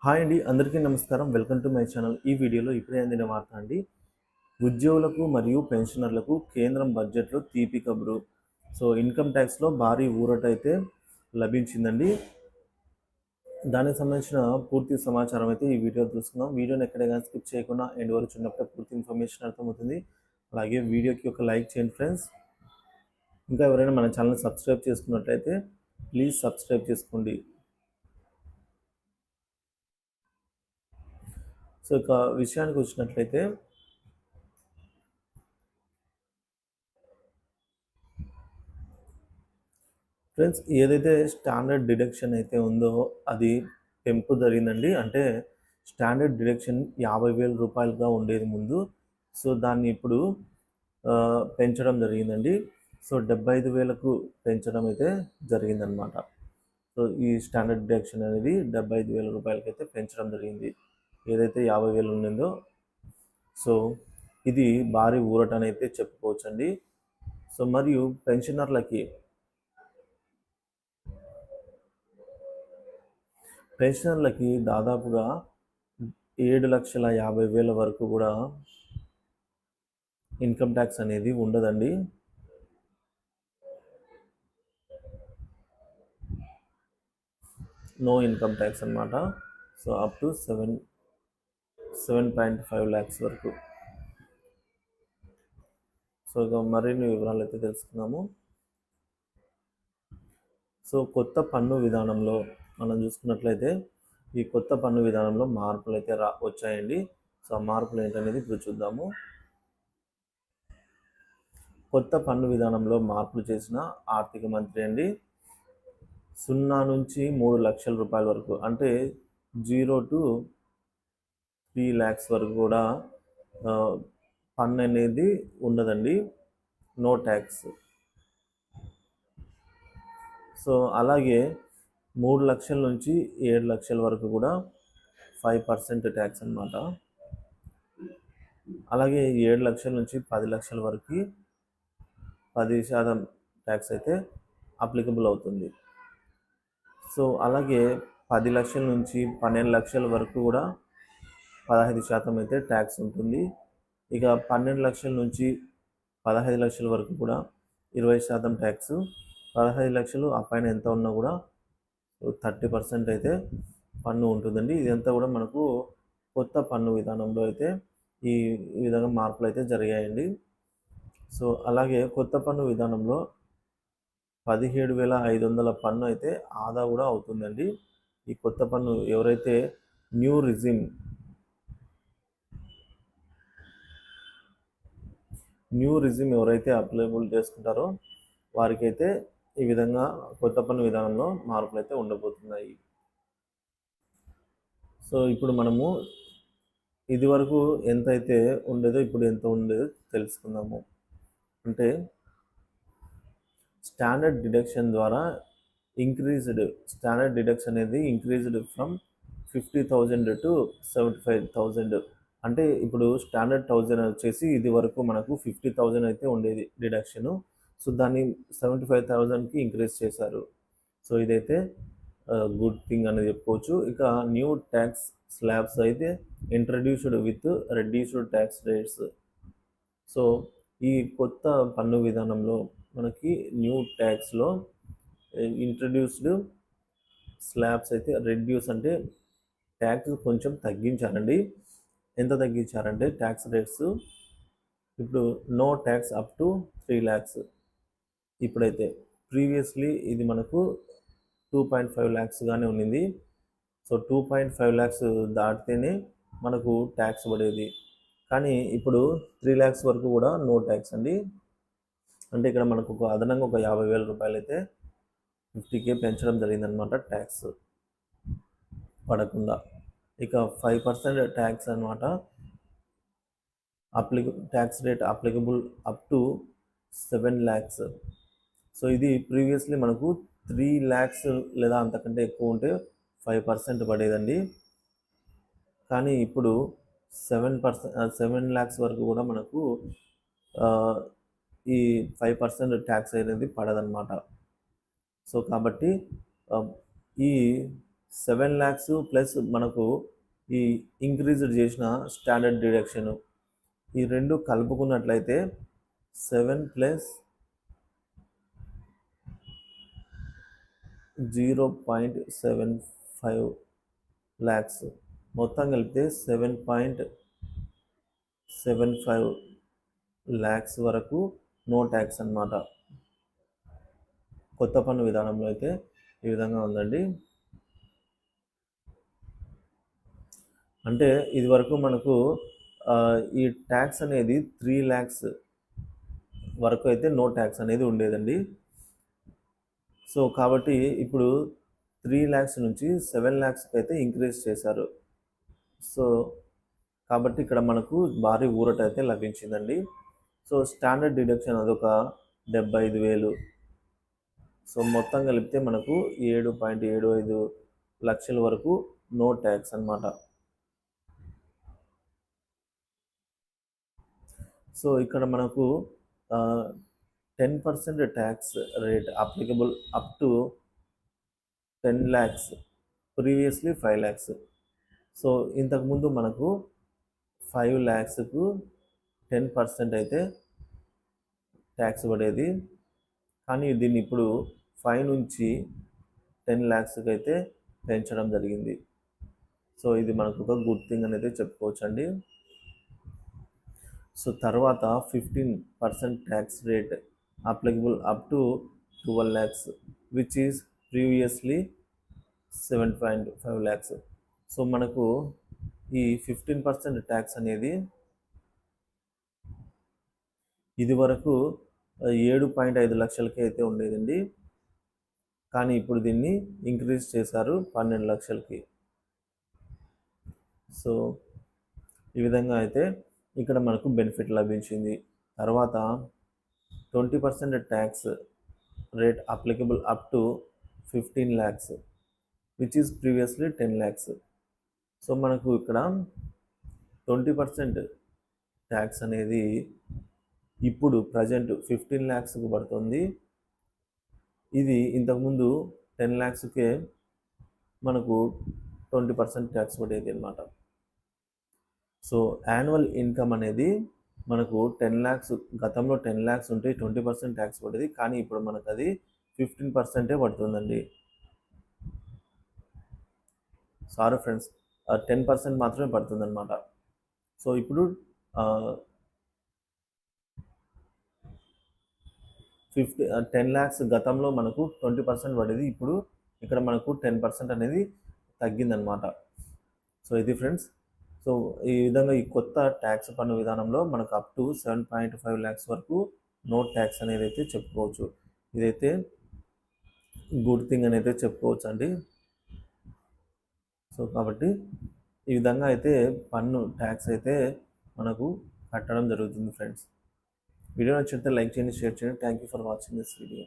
Hi అండి, అందరికీ నమస్కారం. Welcome to my channel. ఈ వీడియోలో ఇప్పుడే అందిన వార్త అండి. ఉద్యోగులకు మరియు పెన్షనర్లకు కేంద్రం బడ్జెట్లో తీపి కబురు. ఇన్కమ్ ట్యాక్స్లో భారీ ఊరట అయితే లభించిందండి. దానికి సంబంధించిన పూర్తి సమాచారం అయితే ఈ వీడియో తెలుసుకుందాం. వీడియోని ఎక్కడైనా స్కిప్ చేయకుండా ఎండ్ వరకు చూడనప్పుడే పూర్తి ఇన్ఫర్మేషన్ అర్థమవుతుంది. అలాగే వీడియోకి ఒక లైక్ చేయండి ఫ్రెండ్స్. ఇంకా ఎవరైనా మన ఛానల్ సబ్స్క్రైబ్ చేసుకున్నట్లయితే ప్లీజ్ సబ్స్క్రైబ్ చేసుకోండి. ఇక విషయానికి వచ్చినట్లయితే ఫ్రెండ్స్, ఏదైతే స్టాండర్డ్ డిడక్షన్ అయితే ఉందో అది పెంపు జరిగిందండి. అంటే స్టాండర్డ్ డిడక్షన్ 50,000 రూపాయలుగా ఉండేది ముందు. దాన్ని ఇప్పుడు పెంచడం జరిగిందండి. 75,000కు పెంచడం అయితే జరిగిందనమాట. ఈ స్టాండర్డ్ డిడక్షన్ అనేది 75,000 రూపాయలకైతే పెంచడం జరిగింది. ఏదైతే 50,000 ఉండిందో ఇది భారీ ఊరటనైతే చెప్పుకోవచ్చండి. మరియు పెన్షనర్లకి దాదాపుగా 7,50,000 వరకు కూడా ఇన్కమ్ ట్యాక్స్ అనేది ఉండదండి. నో ఇన్కమ్ ట్యాక్స్ అనమాట. అప్ టు 7.5 lakhs వరకు. ఇక మరిన్ని వివరాలు అయితే తెలుసుకుందాము. కొత్త పన్ను విధానంలో మనం చూసుకున్నట్లయితే ఈ కొత్త పన్ను విధానంలో మార్పులు అయితే వచ్చాయండి. ఆ మార్పులు ఏంటనేది ఇప్పుడు చూద్దాము. కొత్త పన్ను విధానంలో మార్పులు చేసిన ఆర్థిక మంత్రి అండి 0 నుంచి 3 లక్షల రూపాయల వరకు, అంటే 0 to 3 lakhs వరకు కూడా పన్ను అనేది ఉండదండి. No tax. అలాగే 3 లక్షల నుంచి 7 లక్షల వరకు కూడా 5% ట్యాక్స్ అనమాట. అలాగే 7 లక్షల నుంచి 10 లక్షల వరకు 10% ట్యాక్స్ అయితే అప్లికబుల్ అవుతుంది. అలాగే 10 లక్షల నుంచి 12 లక్షల వరకు కూడా 15% అయితే ట్యాక్స్ ఉంటుంది. ఇక 12 లక్షల నుంచి 15 లక్షల వరకు కూడా 20% ట్యాక్స్. 15 లక్షలు ఆ పైన ఎంత ఉన్నా కూడా 30% అయితే పన్ను ఉంటుందండి. ఇదంతా కూడా మనకు కొత్త పన్ను విధానంలో అయితే ఈ విధంగా మార్పులు అయితే జరిగాయండి. అలాగే కొత్త పన్ను విధానంలో 17,500 పన్ను అయితే ఆదా కూడా అవుతుందండి. ఈ కొత్త పన్ను ఎవరైతే న్యూ రిజిమ్ ఎవరైతే అప్లైబుల్ చేసుకుంటారో వారికైతే ఈ విధంగా కొత్త పన్ను విధానంలో మార్పులు అయితే ఉండబోతున్నాయి. ఇప్పుడు మనము ఇది వరకు ఎంత అయితే ఉండేదో ఇప్పుడు ఎంత ఉండేదో తెలుసుకుందాము. అంటే స్టాండర్డ్ డిడక్షన్ ద్వారా స్టాండర్డ్ డిడక్షన్ అనేది ఇంక్రీజ్డ్ ఫ్రమ్ 50,000 to 75,000. అంటే ఇప్పుడు స్టాండర్డ్ 1000 వచ్చేసి ఇది వరకు మనకు 50,000 అయితే ఉండేది డిడక్షను. దాన్ని 75,000కి ఇంక్రీజ్ చేశారు. ఇదైతే గుడ్ థింగ్ అనేది చెప్పుకోవచ్చు. ఇక న్యూ ట్యాక్స్ స్లాబ్స్ అయితే introduced with reduced tax rates. ఈ కొత్త పన్ను విధానంలో మనకి న్యూ ట్యాక్స్లో ఇంట్రడ్యూస్డ్ స్లాబ్స్ అయితే రెడ్యూస్ అంటే ట్యాక్స్ కొంచెం తగ్గించారండి. ఎంత తగ్గించారంటే ట్యాక్స్ రేట్స్ ఇప్పుడు no tax up to 3 lakhs. ఇప్పుడైతే ప్రీవియస్లీ ఇది మనకు 2.5 lakhs గానే ఉన్నింది. 2.5 lakhs దాటితేనే మనకు ట్యాక్స్ పడేది. కానీ ఇప్పుడు 3 lakhs వరకు కూడా నో ట్యాక్స్ అండి. అంటే ఇక్కడ మనకు అదనంగా ఒక 50,000 రూపాయలు అయితే 50K పెంచడం జరిగిందనమాట ట్యాక్స్ పడకుండా. ఇక 5% ట్యాక్స్ అనమాట. Tax rate applicable up to 7 lakhs. ఇది ప్రీవియస్లీ మనకు 3 lakhs లేదా అంతకంటే ఎక్కువ ఉంటే 5% పడేదండి. కానీ ఇప్పుడు 7 lakhs వరకు కూడా మనకు ఈ 5% ట్యాక్స్ అనేది పడదన్నమాట. కాబట్టి ఈ 7 lakhs ప్లస్ మనకు ఈ ఇంక్రీజ్డ్ చేసిన స్టాండర్డ్ డిడక్షన్ ఈ రెండు కలుపుకున్నట్లయితే 7 ప్లస్ 0.75 lakhs మొత్తం కలిపితే 7.75 lakhs వరకు నో ట్యాక్స్ అన్నమాట. కొత్త పన్ను విధానంలో అయితే ఈ విధంగా ఉందండి. అంటే ఇది వరకు మనకు ఈ ట్యాక్స్ అనేది 3 lakhs వరకు అయితే నో ట్యాక్స్ అనేది ఉండేదండి. సో కాబట్టి ఇప్పుడు 3 lakhs నుంచి 7 lakhsకి అయితే ఇంక్రీజ్ చేశారు. సో కాబట్టి ఇక్కడ మనకు భారీ ఊరట అయితే లభించిందండి. సో స్టాండర్డ్ డిడక్షన్ అదొక 75,000. సో మొత్తం కలిపితే మనకు 7.75 లక్షల వరకు నో ట్యాక్స్ అన్నమాట. సో ఇక్కడ మనకు 10% tax rate applicable up to 10 lakhs, previously 5 lakhs. So ఇంతకుముందు మనకు 5 lakhsకు 10% అయితే ట్యాక్స్ పడేది, కానీ దీన్ని ఇప్పుడు 5 నుంచి 10 lakhsకి అయితే పెంచడం జరిగింది. సో ఇది మనకు ఒక గుడ్ థింగ్ అనేది చెప్పుకోవచ్చు అండి. సో తర్వాత 15% tax rate applicable up to 12 lakhs, which is previously 7.5 lakhs. So మనకు ఈ 15% ట్యాక్స్ అనేది ఇది వరకు 7.5 లక్షలకి అయితే ఉండేదండి, కానీ ఇప్పుడు దీన్ని ఇంక్రీజ్ చేశారు 12 లక్షలకి. సో ఈ విధంగా అయితే ఇక్కడ మనకు బెనిఫిట్ లభించింది. తర్వాత 20% tax rate applicable up to 15 lakhs, which is previously 10 lakhs. So మనకు ఇక్కడ 20% ట్యాక్స్ అనేది ఇప్పుడు ప్రజెంట్ 15 lakhsకు పడుతుంది. ఇది ఇంతకుముందు 10 lakhsకే మనకు 20% ట్యాక్స్ పడేది అన్నమాట. సో యాన్యువల్ ఇన్కమ్ అనేది మనకు 10 lakhs, గతంలో 10 lakhs ఉంటే 20% ట్యాక్స్ పడేది, కానీ ఇప్పుడు మనకు అది 15% పడుతుందండి. సారీ ఫ్రెండ్స్, 10% మాత్రమే పడుతుంది అనమాట. సో ఇప్పుడు 10 lakhs గతంలో మనకు 20% పడేది, ఇప్పుడు ఇక్కడ మనకు 10% అనేది తగ్గిందనమాట. సో ఇది ఫ్రెండ్స్. సో ఈ విధంగా ఈ కొత్త ట్యాక్స్ పన్ను విధానంలో మనకు అప్ టు 7.5 lakhs వరకు నో ట్యాక్స్ అనేది అయితే చెప్పుకోవచ్చు. ఇదైతే గుడ్ థింగ్ అనేది చెప్పుకోవచ్చు అండి. సో కాబట్టి ఈ విధంగా అయితే పన్ను ట్యాక్స్ అయితే మనకు కట్టడం జరుగుతుంది ఫ్రెండ్స్. వీడియో నచ్చితే లైక్ చేయండి, షేర్ చేయండి. Thank you for watching this video.